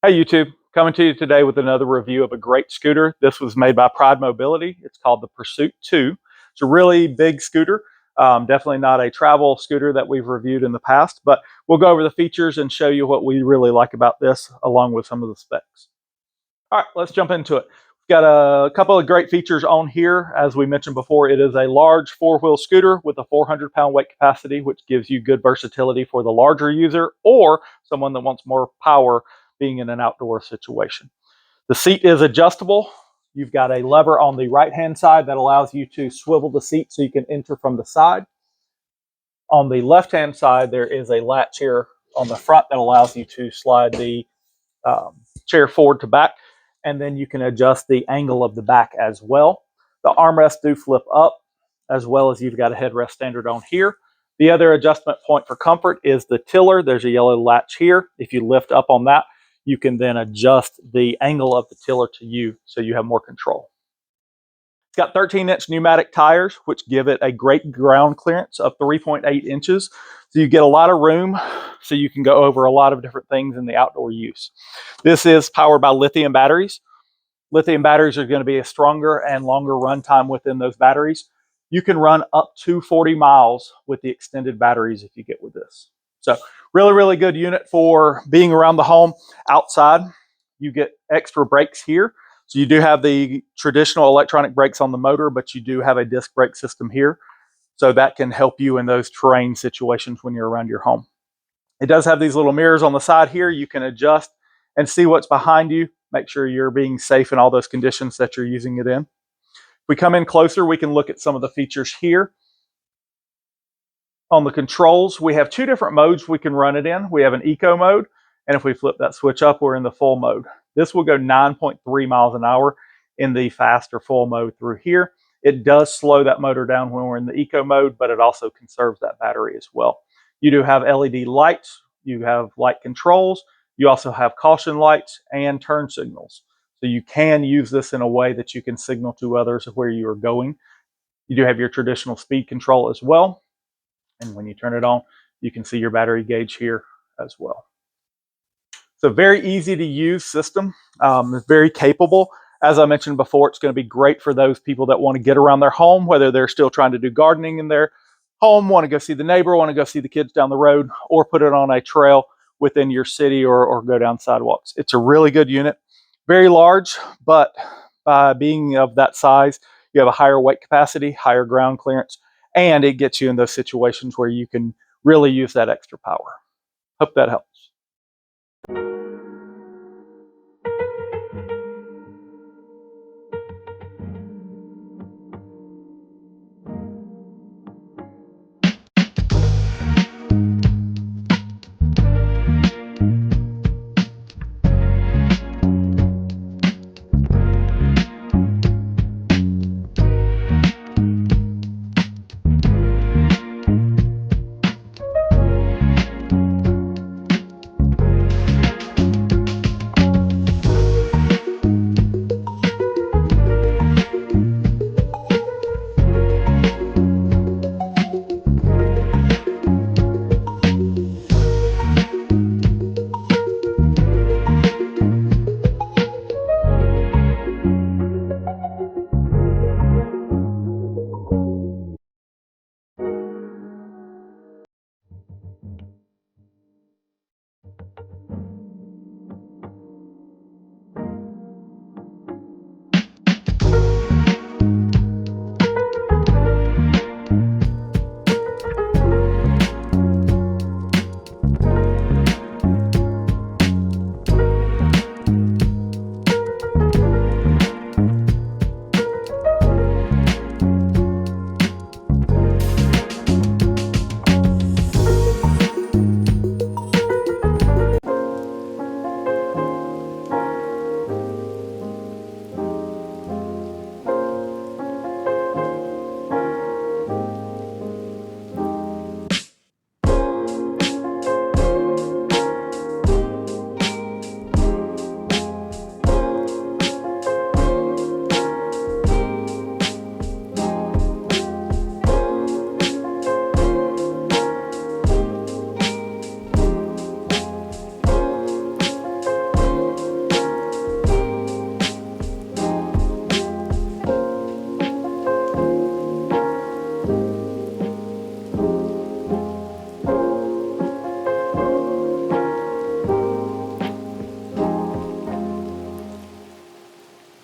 Hey YouTube, coming to you today with another review of a great scooter. This was made by Pride Mobility. It's called the Pursuit 2. It's a really big scooter. Definitely not a travel scooter that we've reviewed in the past, but we'll go over the features and show you what we really like about this along with some of the specs. All right, let's jump into it. We've got a couple of great features on here. As we mentioned before, it is a large four-wheel scooter with a 400-pound weight capacity, which gives you good versatility for the larger user or someone that wants more power being in an outdoor situation. The seat is adjustable. You've got a lever on the right-hand side that allows you to swivel the seat so you can enter from the side. On the left-hand side, there is a latch here on the front that allows you to slide the chair forward to back, and then you can adjust the angle of the back as well. The armrests do flip up, as well as you've got a headrest standard on here. The other adjustment point for comfort is the tiller. There's a yellow latch here. If you lift up on that, you can then adjust the angle of the tiller to you so you have more control. It's got 13-inch pneumatic tires, which give it a great ground clearance of 3.8 inches. So you get a lot of room so you can go over a lot of different things in the outdoor use. This is powered by lithium batteries. Lithium batteries are going to be a stronger and longer runtime within those batteries. You can run up to 40 miles with the extended batteries if you get with this. So really good unit for being around the home. Outside, you get extra brakes here. So you do have the traditional electronic brakes on the motor, but you do have a disc brake system here. So that can help you in those terrain situations when you're around your home. It does have these little mirrors on the side here. You can adjust and see what's behind you. Make sure you're being safe in all those conditions that you're using it in. If we come in closer, we can look at some of the features here. On the controls, we have two different modes we can run it in. We have an eco mode, and if we flip that switch up, we're in the full mode. This will go 9.3 miles an hour in the fast or full mode through here. It does slow that motor down when we're in the eco mode, but it also conserves that battery as well. You do have LED lights, you have light controls, you also have caution lights and turn signals. So you can use this in a way that you can signal to others where you are going. You do have your traditional speed control as well. And when you turn it on, you can see your battery gauge here as well. It's a very easy to use system. It's very capable. As I mentioned before, it's going to be great for those people that want to get around their home, whether they're still trying to do gardening in their home, want to go see the neighbor, want to go see the kids down the road, or put it on a trail within your city or go down sidewalks. It's a really good unit. Very large, but by being of that size, you have a higher weight capacity, higher ground clearance, and it gets you in those situations where you can really use that extra power. Hope that helps.